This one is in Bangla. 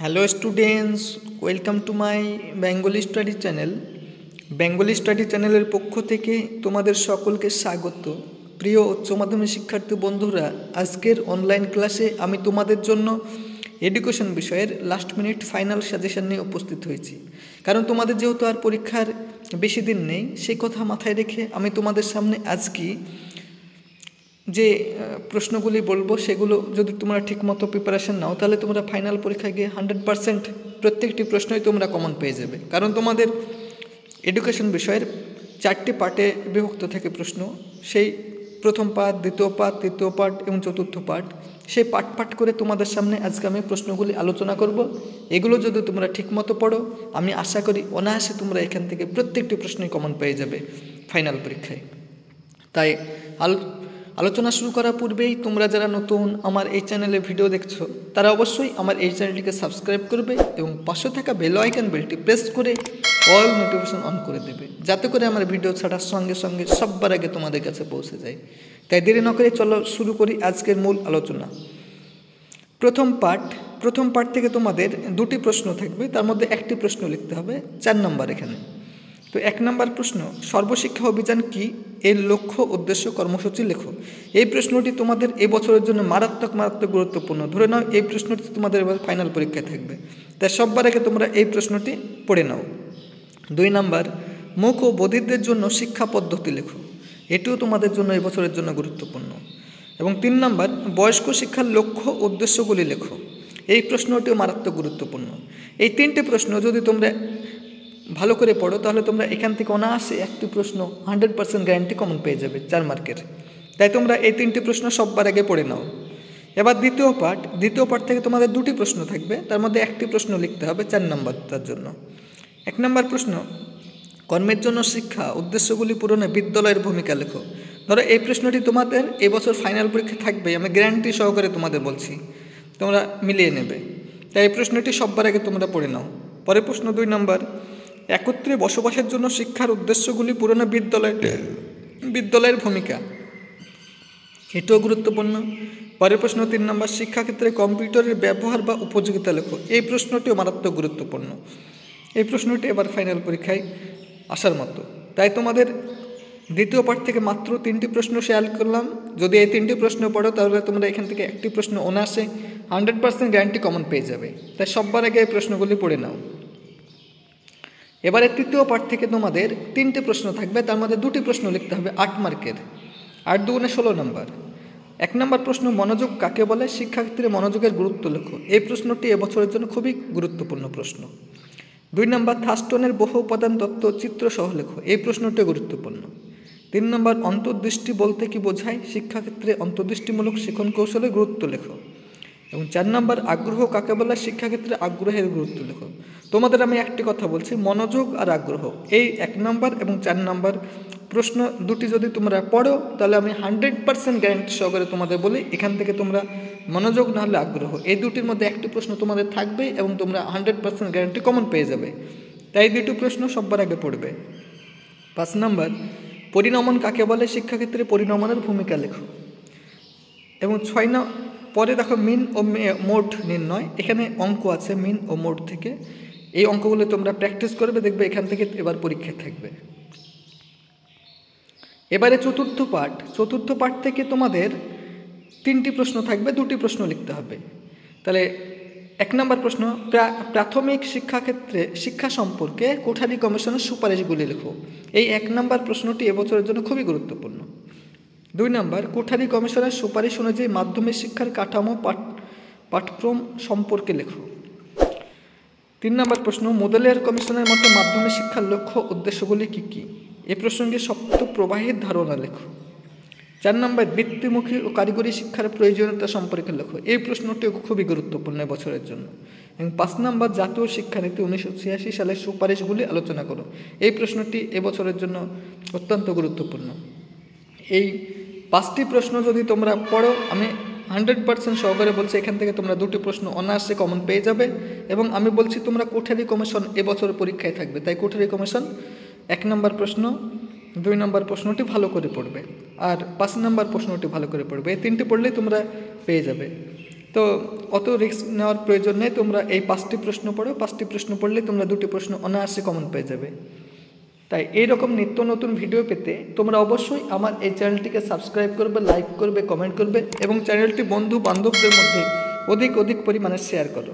Hello students, welcome to my Bengali study channel. Bengali study চ্যানেলের পক্ষ থেকে তোমাদের সকলকে স্বাগত। প্রিয় উচ্চ মাধ্যমিক শিক্ষার্থী বন্ধুরা, আজকের অনলাইন ক্লাসে আমি তোমাদের জন্য এডুকেশন বিষয়ের লাস্ট মিনিট ফাইনাল সাজেশন নিয়ে উপস্থিত হয়েছি। কারণ তোমাদের যেহেতু আর পরীক্ষার বেশি দিন নেই, সেই কথা মাথায় রেখে আমি তোমাদের সামনে আজকে যে প্রশ্নগুলি বলবো সেগুলো যদি তোমরা ঠিকমতো প্রিপারেশন নাও, তাহলে তোমরা ফাইনাল পরীক্ষায় গিয়ে 100% প্রত্যেকটি প্রশ্নই তোমরা কমন পেয়ে যাবে। কারণ তোমাদের এডুকেশন বিষয়ের 4টি পার্টে বিভক্ত থাকে প্রশ্ন। সেই প্রথম পার্ট, দ্বিতীয় পার্ট, তৃতীয় পার্ট এবং চতুর্থ পার্ট, সেই পার্ট করে তোমাদের সামনে আজকে আমি প্রশ্নগুলি আলোচনা করব। এগুলো যদি তোমরা ঠিকমতো পড়ো, আমি আশা করি অনায়াসে তোমরা এখান থেকে প্রত্যেকটি প্রশ্নই কমন পেয়ে যাবে ফাইনাল পরীক্ষায়। তাই আলোচনা শুরু করার পূর্বেই তোমরা যারা নতুন আমার এই চ্যানেলে ভিডিও দেখছো, তারা অবশ্যই আমার এই চ্যানেলটিকে সাবস্ক্রাইব করবে এবং পাশে থাকা বেল আইকন বেলটি প্রেস করে অল নোটিফিকেশন অন করে দেবে, যাতে করে আমার ভিডিও ছাড়ার সঙ্গে সঙ্গে সবার আগে তোমাদের কাছে পৌঁছে যায়। তাই দেরি না করে চলো শুরু করি আজকের মূল আলোচনা। প্রথম পার্ট থেকে তোমাদের 2টি প্রশ্ন থাকবে, তার মধ্যে একটি প্রশ্ন লিখতে হবে 4 নম্বর এখানে। তো 1 নম্বর প্রশ্ন, সর্বশিক্ষা অভিযান কি, এর লক্ষ্য উদ্দেশ্য কর্মসূচি লেখো। এই প্রশ্নটি তোমাদের এই বছরের জন্য মারাত্মক গুরুত্বপূর্ণ। ধরে নাও এই প্রশ্নটি তোমাদের এবার ফাইনাল পরীক্ষায় থাকবে, তাই সবার আগে তোমরা এই প্রশ্নটি পড়ে নাও। 2 নম্বর, মূক ও বধিরদের জন্য শিক্ষা পদ্ধতি লেখো। এটিও তোমাদের জন্য এই বছরের জন্য গুরুত্বপূর্ণ। এবং 3 নম্বর, বয়স্ক শিক্ষার লক্ষ্য উদ্দেশ্যগুলি লেখো। এই প্রশ্নটিও মারাত্মক গুরুত্বপূর্ণ। এই 3টে প্রশ্ন যদি তোমরা ভালো করে পড়ো, তাহলে তোমরা এখান থেকে অনায়াসে একটি প্রশ্ন 100% গ্যারান্টি কমন পেয়ে যাবে 4 মার্কের। তাই তোমরা এই 3টি প্রশ্ন সবার আগে পড়ে নাও। এবার দ্বিতীয় পার্ট থেকে তোমাদের 2টি প্রশ্ন থাকবে, তার মধ্যে একটি প্রশ্ন লিখতে হবে 4 নম্বর তার জন্য। 1 নম্বর প্রশ্ন, কর্মের জন্য শিক্ষা উদ্দেশ্যগুলি পূরণে বিদ্যালয়ের ভূমিকা লেখো। ধরো এই প্রশ্নটি তোমাদের এবছর ফাইনাল পরীক্ষা থাকবে, আমি গ্যারান্টি সহকারে তোমাদের বলছি, তোমরা মিলিয়ে নেবে। তাই এই প্রশ্নটি সবার আগে তোমরা পড়ে নাও। পরের প্রশ্ন 2 নম্বর, একত্রে বসবাসের জন্য শিক্ষার উদ্দেশ্যগুলি পূরণে বিদ্যালয়ের ভূমিকা। এটাও গুরুত্বপূর্ণ। পরের প্রশ্ন 3 নম্বর, শিক্ষাক্ষেত্রে কম্পিউটারের ব্যবহার বা উপযোগিতা লেখো। এই প্রশ্নটিও মারাত্মক গুরুত্বপূর্ণ। এই প্রশ্নটি এবার ফাইনাল পরীক্ষায় আসার মতো। তাই তোমাদের দ্বিতীয় পার্ট থেকে মাত্র 3টি প্রশ্ন শেয়ার করলাম। যদি এই 3টি প্রশ্ন পড়ো, তাহলে তোমরা এখান থেকে একটি প্রশ্ন অনায়াসে 100% গ্যারান্টি কমন পেয়ে যাবে। তাই সবার আগে এই প্রশ্নগুলি পড়ে নাও। এবারে তৃতীয় পার্ট থেকে তোমাদের 3টে প্রশ্ন থাকবে, তার মধ্যে 2টি প্রশ্ন লিখতে হবে 8 মার্কের। 8 দুগুণে 16 নম্বর। 1 নম্বর প্রশ্ন, মনোযোগ কাকে বলে, শিক্ষাক্ষেত্রে মনোযোগের গুরুত্ব লেখো। এই প্রশ্নটি এবছরের জন্য খুবই গুরুত্বপূর্ণ প্রশ্ন। 2 নম্বর, থার্স্টনের বহু উপাদান তত্ত্ব চিত্র সহ লেখো। এই প্রশ্নটি গুরুত্বপূর্ণ। 3 নম্বর, অন্তর্দৃষ্টি বলতে কি বোঝায়, শিক্ষাক্ষেত্রে অন্তর্দৃষ্টিমূলক শিখন কৌশলের গুরুত্ব লেখো। এবং 4 নম্বর, আগ্রহ কাকে বলে, শিক্ষাক্ষেত্রে আগ্রহের গুরুত্ব লেখো। তোমাদের আমি একটি কথা বলছি, মনোযোগ আর আগ্রহ, এই 1 নম্বর এবং 4 নম্বর প্রশ্ন দুটি যদি তোমরা পড়ো, তাহলে আমি 100% গ্যারান্টি সহকারে তোমাদের বলি, এখান থেকে তোমরা মনোযোগ না হলে আগ্রহ, এই দুটির মধ্যে একটি প্রশ্ন তোমাদের থাকবে এবং তোমরা 100% গ্যারান্টি কমন পেয়ে যাবে। তাই 2টি প্রশ্ন সবার আগে পড়বে। 5 নম্বর, পরিণমন কাকে বলে, শিক্ষাক্ষেত্রে পরিণমনের ভূমিকা লেখো। এবং 6 পরে দেখো মিন ও মোড নির্ণয়, এখানে অঙ্ক আছে মিন ও মোড থেকে। এই অঙ্কগুলো তোমরা প্র্যাকটিস করবে, দেখবে এখান থেকে এবার পরীক্ষা থাকবে। এবারে চতুর্থ পার্ট থেকে তোমাদের 3টি প্রশ্ন থাকবে, 2টি প্রশ্ন লিখতে হবে। তাহলে 1 নম্বর প্রশ্ন, প্রাথমিক শিক্ষাক্ষেত্রে শিক্ষা সম্পর্কে কোঠারি কমিশনের সুপারিশগুলি লেখো। এই 1 নম্বর প্রশ্নটি এবছরের জন্য খুবই গুরুত্বপূর্ণ। 2 নম্বর, কোঠারি কমিশনের সুপারিশ অনুযায়ী মাধ্যমিক শিক্ষার কাঠামো পাঠক্রম সম্পর্কে লেখো। 3 নম্বর প্রশ্ন, মোদেলের কমিশনের মতে মাধ্যমিক শিক্ষার লক্ষ্য উদ্দেশ্যগুলি কী কী। এ প্রসঙ্গে সপ্ত প্রবাহের ধারণা লেখো। 4 নম্বর, বৃত্তিমুখী ও কারিগরি শিক্ষার প্রয়োজনীয়তা সম্পর্কে লেখো। এই প্রশ্নটিও খুবই গুরুত্বপূর্ণ বছরের জন্য। এবং 5 নম্বর, জাতীয় শিক্ষানীতি 1986 সালের সুপারিশগুলি আলোচনা করো। এই প্রশ্নটি এবছরের জন্য অত্যন্ত গুরুত্বপূর্ণ। এই 5টি প্রশ্ন যদি তোমরা পড়ো, আমি 100% সহকারে বলছি, এখান থেকে তোমরা 2টি প্রশ্ন অনায়াসে কমন পেয়ে যাবে। এবং আমি বলছি তোমরা কোঠারি কমিশন এবছর পরীক্ষায় থাকবে, তাই কোঠারি কমিশন 1 নম্বর প্রশ্ন, 2 নম্বর প্রশ্নটি ভালো করে পড়বে, আর 5 নম্বর প্রশ্নটি ভালো করে পড়বে। এই 3টি পড়লেই তোমরা পেয়ে যাবে। তো অত রিস্ক নেওয়ার প্রয়োজন নেই, তোমরা এই 5টি প্রশ্ন পড়ো, 5টি প্রশ্ন পড়লে তোমরা 2টি প্রশ্ন অনায়াসে কমন পেয়ে যাবে। তাই এইরকম নিত্য নতুন ভিডিও পেতে তোমরা অবশ্যই আমার এই চ্যানেলটিকে সাবস্ক্রাইব করবে, লাইক করবে, কমেন্ট করবে এবং চ্যানেলটি বন্ধু বান্ধবদের মধ্যে অধিক পরিমাণে শেয়ার করো।